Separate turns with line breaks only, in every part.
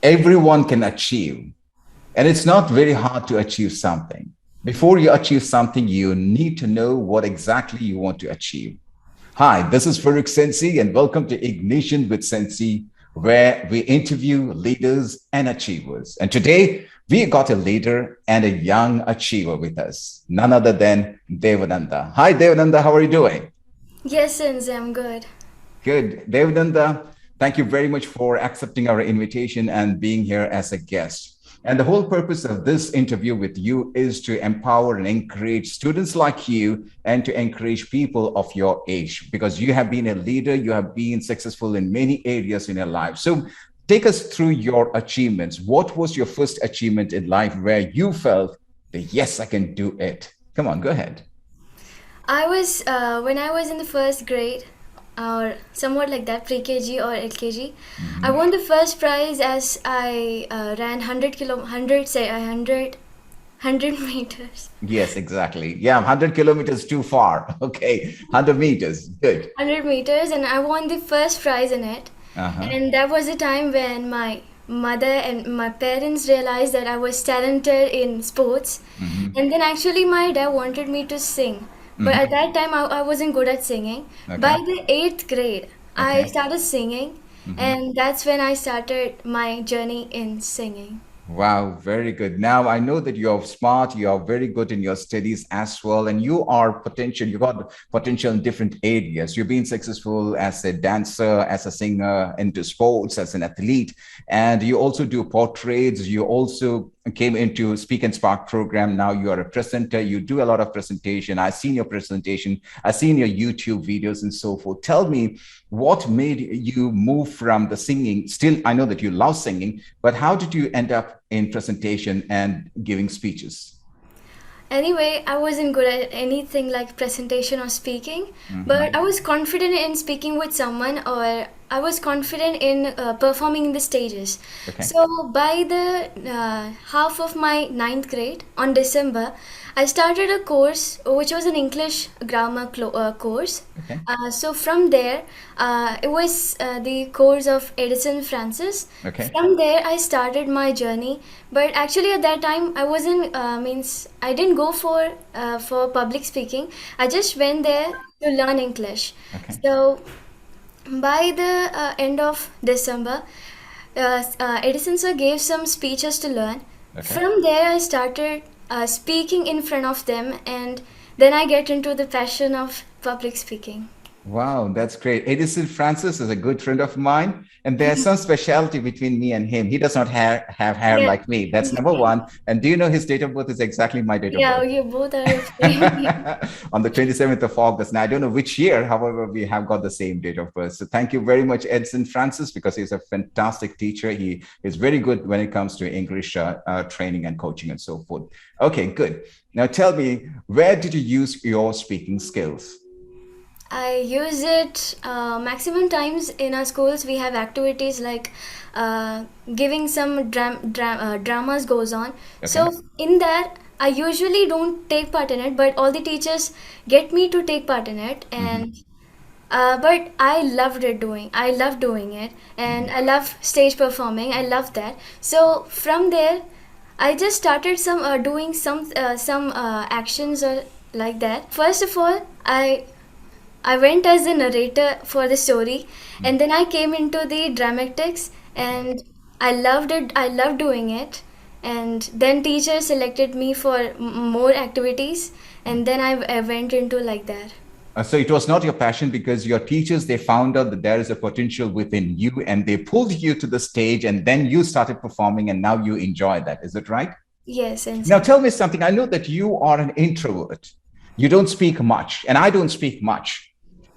Everyone can achieve. And it's not very hard to achieve something. Before you achieve something, you need to know what exactly you want to achieve. Hi, this is Farookh Sensei, and welcome to Ignition with Sensei, where we interview leaders and achievers. And today, we got a leader and a young achiever with us, none other than Devananda. Hi, Devananda, how are you doing?
Yes, Sensei, I'm good.
Good. Devananda, thank you very much for accepting our invitation and being here as a guest. And the whole purpose of this interview with you is to empower and encourage students like you and to encourage people of your age because you have been a leader, you have been successful in many areas in your life. So take us through your achievements. What was your first achievement in life where you felt that, yes, I can do it? Come on, go ahead.
When I was in the first grade, or somewhat like that, pre-KG or LKG, I
Mhm.
won the first prize as I ran 100 meters.
Yes, exactly. Yeah, 100 kilometers too far. Okay, 100 meters. Good.
100 meters, and I won the first prize in it.
Uh-huh.
And that was the time when my mother and my parents realized that I was talented in sports.
Hmm.
And then actually, my dad wanted me to sing. But at
Hmm.
that time, I wasn't good at singing. By
Okay.
the eighth grade, I
Okay.
started singing,
Hmm.
and that's when I started my journey in singing.
Wow, very good. Now I know that you're smart, you are very good in your studies as well, and you are potential, you got potential in different areas. You've been successful as a dancer, as a singer, into sports, as an athlete, and you also do portraits. You also came into Speak and Spark program. Now you are a presenter, you do a lot of presentation. I've seen your presentation, I've seen your YouTube videos and so forth. Tell me what made you move from the singing? Still, I know that you love singing, but how did you end up in presentation and giving speeches?
Anyway, I wasn't good at anything like presentation or speaking, but I
Hmm.
was confident in speaking with someone, or I was confident in performing in the stages.
Okay.
So by the half of my ninth grade on December, I started a course which was an English grammar course.
Okay.
So from there, it was the course of Edison Francis.
Okay.
From there, I started my journey. But actually, at that time, I wasn't means I didn't go for public speaking. I just went there to learn English.
Okay.
So by the end of December, Edison sir gave some speeches to learn.
Okay.
From there, I started speaking in front of them, and then I get into the passion of public speaking.
Wow, that's great. Edison Francis is a good friend of mine, and there's some specialty between me and him. He does not have hair
Yeah.
like me. That's number one. And do you know his date of birth is exactly my date of
Yeah,
birth?
you both are the same.
On the 27th of August. Now, I don't know which year, however, we have got the same date of birth. So thank you very much, Edson Francis, because he's a fantastic teacher. He is very good when it comes to English training and coaching and so forth. Okay, good. Now tell me, where did you use your speaking skills?
I use it maximum times in our schools. We have activities like giving some dramas goes on.
Okay.
So in that, I usually don't take part in it, but all the teachers get me to take part in it,
Hmm.
and but I loved it doing. I love doing it, and
Hmm.
I love stage performing. I love that. So from there, I just started doing some actions or like that. First of all, I went as a narrator for the story, and then I came into the dramatics,
Okay.
and I loved it. I loved doing it, and then teacher selected me for more activities, and then I went into like that.
So it was not your passion because your teachers, they found out that there is a potential within you and they pulled you to the stage and then you started performing and now you enjoy that. Is it right?
Yes, and
Now tell me something. I know that you are an introvert. You don't speak much and I don't speak much.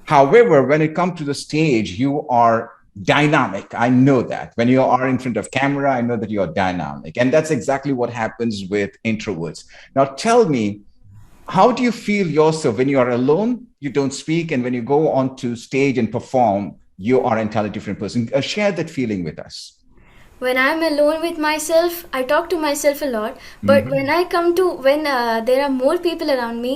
However, when it comes to the stage, you are dynamic. I know that. When you are in front of camera, I know that you're dynamic. And that's exactly what happens with introverts. Now tell me, how do you feel yourself when you are alone? You don't speak, and when you go onto stage and perform, you are an entirely different person. Share that feeling with us.
when I'm alone with myself, I talk to myself a lot. But
Hmm.
when I come to when there are more people around me,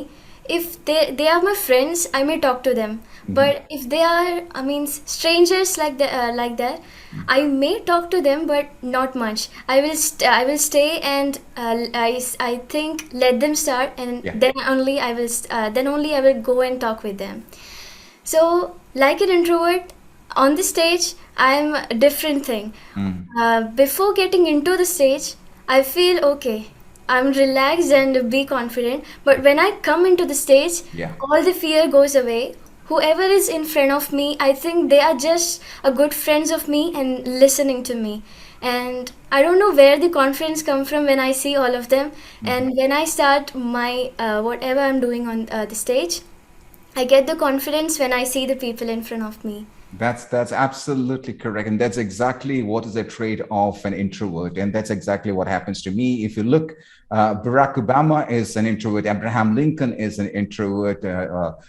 if they are my friends, I may talk to them. But if they are, I mean, strangers like that, I may talk to them, but not much. I will stay and I think let them start, and
Yeah.
then only I will go and talk with them. So, like an introvert, on the stage, I'm a different thing. Before getting into the stage, I feel okay. I'm relaxed and be confident. But when I come into the stage,
Yeah.
all the fear goes away. Whoever is in front of me, I think they are just a good friends of me and listening to me. And I don't know where the confidence come from when I see all of them. And when I start my whatever I'm doing on the stage, I get the confidence when I see the people in front of me.
That's absolutely correct, and that's exactly what is a trait of an introvert, and that's exactly what happens to me. If you look, Barack Obama is an introvert, Abraham Lincoln is an introvert,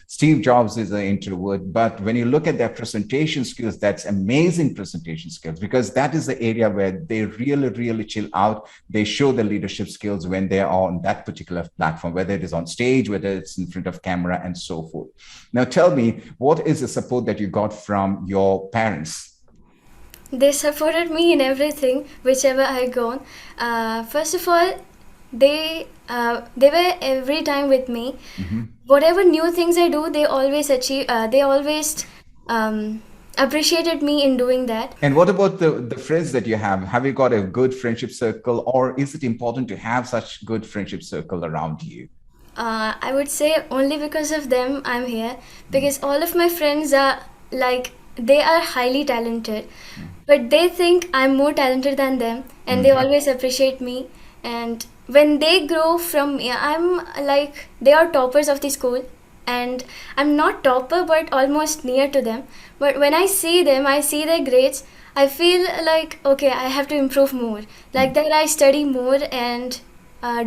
Steve Jobs is an introvert. But when you look at their presentation skills, that's amazing presentation skills, because that is the area where they really, really chill out. They show their leadership skills when they are on that particular platform, whether it is on stage, whether it's in front of camera, and so forth. Now, tell me, what is the support that you got from your parents?
They supported me in everything, whichever I gone. First of all, they were every time with me. Whatever new things I do, they always achieve. They always appreciated me in doing that.
And what about the friends that you have? Have you got a good friendship circle, or is it important to have such good friendship circle around you?
I would say only because of them I'm here, because all of my friends are like they are highly talented, but they think I'm more talented than them, and they always appreciate me. And when they grow from me, I'm like they are toppers of the school, and I'm not topper but almost near to them. But when I see them, I see their grades, I feel like okay, I have to improve more. Like that, I study more and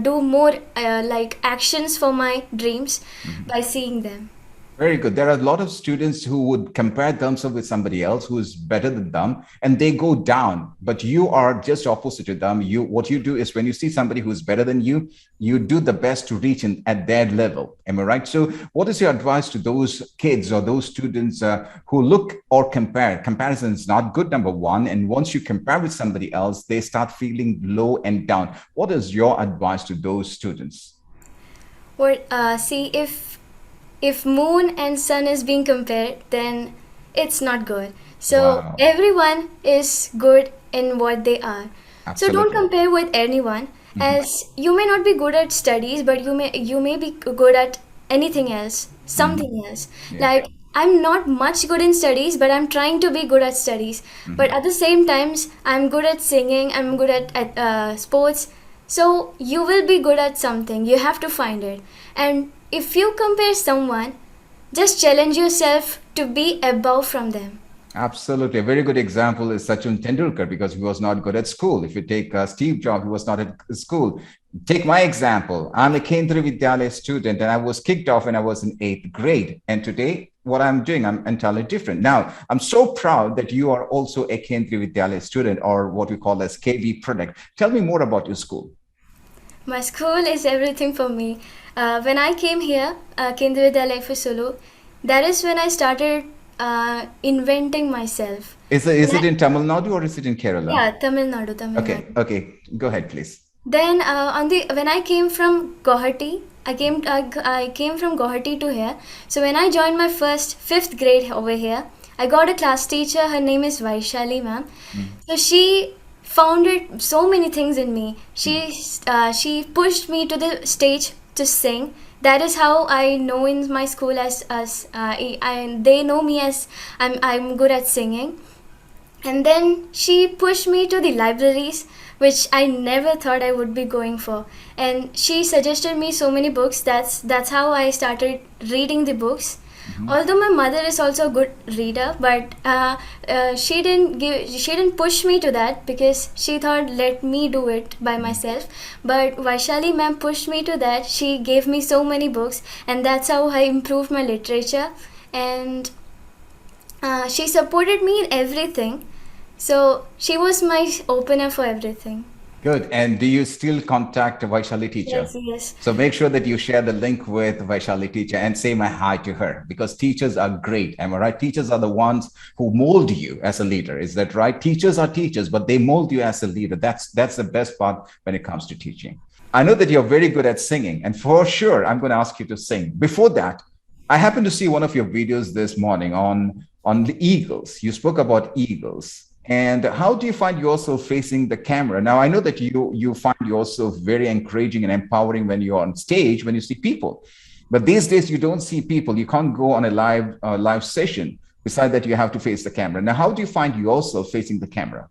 do more like actions for my dreams by seeing them.
Very good. There are a lot of students who would compare themselves with somebody else who is better than them, and they go down. But you are just opposite to them. What you do is, when you see somebody who is better than you do the best to reach at their level. Am I right? So, what is your advice to those kids or those students who look or compare? Comparison is not good, number one. And once you compare with somebody else, they start feeling low and down. What is your advice to those students?
Or see, if moon and sun is being compared, then it's not good. So
Wow.
everyone is good in what they are. So don't
Absolutely.
compare with anyone, as you may not be good at studies, but you may be good at anything else, something else.
Yeah.
Like I'm not much good in studies, but I'm trying to be good at studies. But at the same times, I'm good at singing. I'm good at sports. So you will be good at something. You have to find it. And if you compare someone, just challenge yourself to be above from them.
Absolutely. A very good example is Sachin Tendulkar, because he was not good at school. If you take Steve Jobs, he was not at school. Take my example. I'm a Kendriya Vidyalaya student, and I was kicked off when I was in eighth grade. And today, what I'm doing, I'm entirely different. Now, I'm so proud that you are also a Kendriya Vidyalaya student, or what we call as KV product. Tell me more about your school.
My school is everything for me. When I came here, Kendriya Vidyalaya for Solo, that is when I started inventing myself.
Is it in Tamil Nadu or is it in Kerala?
Yeah, Tamil Nadu, Tamil
Okay,
Nadu.
okay. Go ahead, please.
Then when I came from Guwahati, I came from Guwahati to here. So when I joined my first fifth grade over here, I got a class teacher. Her name is Vaishali ma'am. So she founded so many things in me. She pushed me to the stage to sing. That is how I know in my school they know me as I'm good at singing. And then she pushed me to the libraries, which I never thought I would be going for. And she suggested me so many books. That's how I started reading the books. Although my mother is also a good reader, but she didn't push me to that, because she thought let me do it by myself. But Vaishali ma'am pushed me to that. She gave me so many books, and that's how I improved my literature. And she supported me in everything. So she was my opener for everything.
Good. And do you still contact Vaishali teacher?
Yes, yes.
So make sure that you share the link with Vaishali teacher and say my hi to her, because teachers are great. Am I right? Teachers are the ones who mold you as a leader. Is that right? Teachers are teachers, but they mold you as a leader. That's the best part when it comes to teaching. I know that you're very good at singing, and for sure, I'm going to ask you to sing. Before that, I happened to see one of your videos this morning on the eagles. You spoke about eagles. And how do you find yourself facing the camera? Now, I know that you find yourself very encouraging and empowering when you're on stage, when you see people. But these days, you don't see people. You can't go on a live session. Besides that, you have to face the camera. Now, how do you find yourself facing the camera?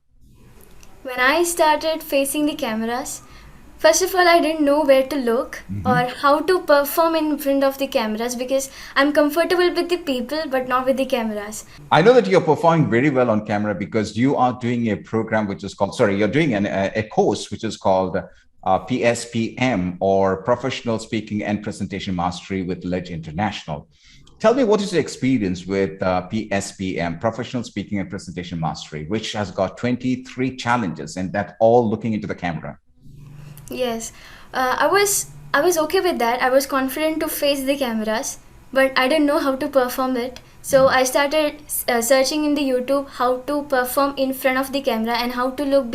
When I started facing the cameras, first of all, I didn't know where to look or how to perform in front of the cameras because I'm comfortable with the people but not with the cameras.
I know that you're performing very well on camera because you are doing a program which is called, sorry, you're doing a course which is called PSPM, or Professional Speaking and Presentation Mastery with Ledge International. Tell me, what is your experience with PSPM, Professional Speaking and Presentation Mastery, which has got 23 challenges and that all looking into the camera?
Yes, I was okay with that. I was confident to face the cameras, but I didn't know how to perform it. So I started searching in the YouTube how to perform in front of the camera and how to look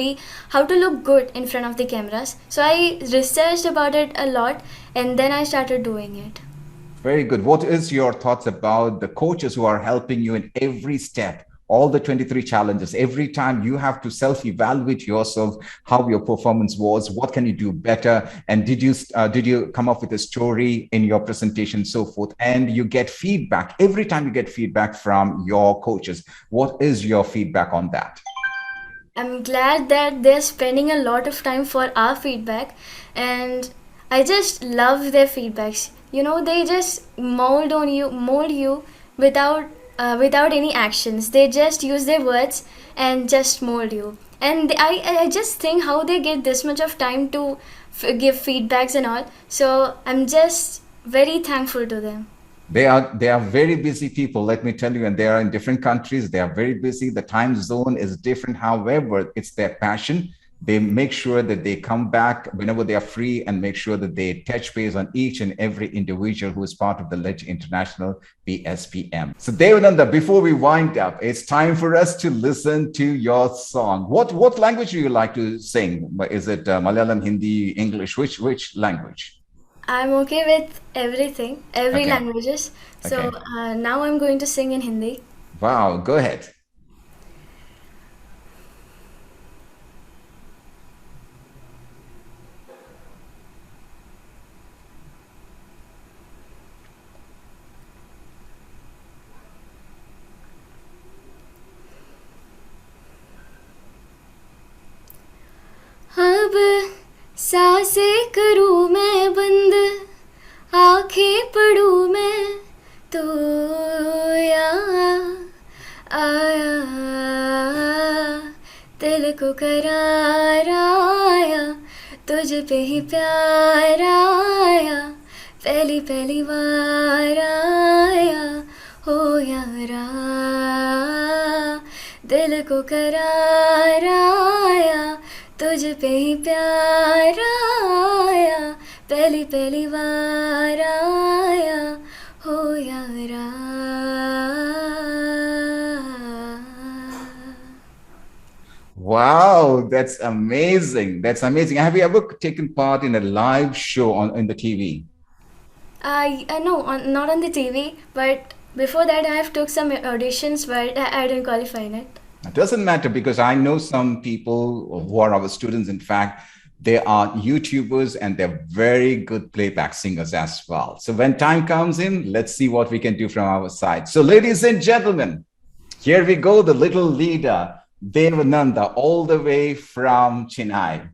good in front of the cameras. So I researched about it a lot, and then I started doing it.
Very good. What is your thoughts about the coaches who are helping you in every step, all the 23 challenges? Every time you have to self-evaluate yourself, how your performance was, what can you do better, and did you come up with a story in your presentation, so forth, and you get feedback every time you get feedback from your coaches. What is your feedback on that?
I'm glad that they're spending a lot of time for our feedback, and I just love their feedbacks. You know, they just mold you without without any actions. They just use their words and just mold you. And I just think how they get this much of time to give feedbacks and all. So I'm just very thankful to them.
They are very busy people, let me tell you, and they are in different countries. They are very busy. The time zone is different. However, it's their passion. They make sure that they come back whenever they are free and make sure that they touch base on each and every individual who is part of the Ledge International PSPM. So Devananda, before we wind up, it's time for us to listen to your song. What language do you like to sing? Is it Malayalam, Hindi, English? Which language?
I'm okay with everything, every
Okay.
languages. So
Okay.
now I'm going to sing in Hindi.
Wow, go ahead.
अब सांसें करूँ मैं बंद, आंखें पढ़ूँ मैं, तो या आया, दिल को करार आया, तुझ पे ही प्यार आया, पहली पहली बार आया, हो यारा, दिल को करार आया, तुझ पे ही प्यार आया, पहली पहली बार आया, हो यारा.
Wow, that's amazing. That's amazing. Have you ever taken part in a live show on in the TV?
No, not on the TV, but before that I have took some auditions, but I didn't qualify in it.
It doesn't matter because I know some people who are our students. In fact, they are YouTubers and they're very good playback singers as well. So when time comes in, let's see what we can do from our side. So, ladies and gentlemen, here we go, the little leader, Devananda, all the way from Chennai.